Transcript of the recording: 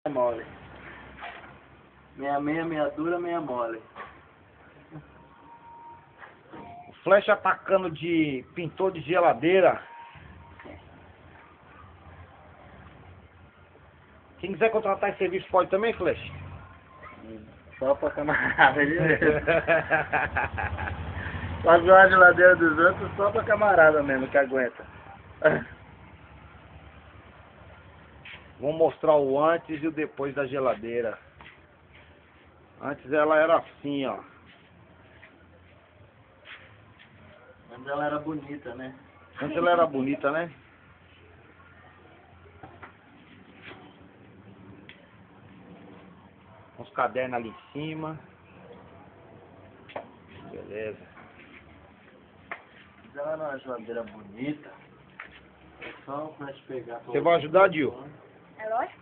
Mole. Meia dura, meia mole. O Flash atacando de pintor de geladeira. Quem quiser contratar esse serviço pode também, Flash? Só pra camarada, viu? Fazer a geladeira dos outros só pra camarada mesmo, que aguenta. Vou mostrar o antes e o depois da geladeira. Antes ela era assim, ó. Antes ela era bonita, né? Antes ela era bonita, né? Uns cadernos ali em cima. Beleza. Antes ela era uma geladeira bonita. É só pra te pegar. Você vai ajudar, Dil? É lógico.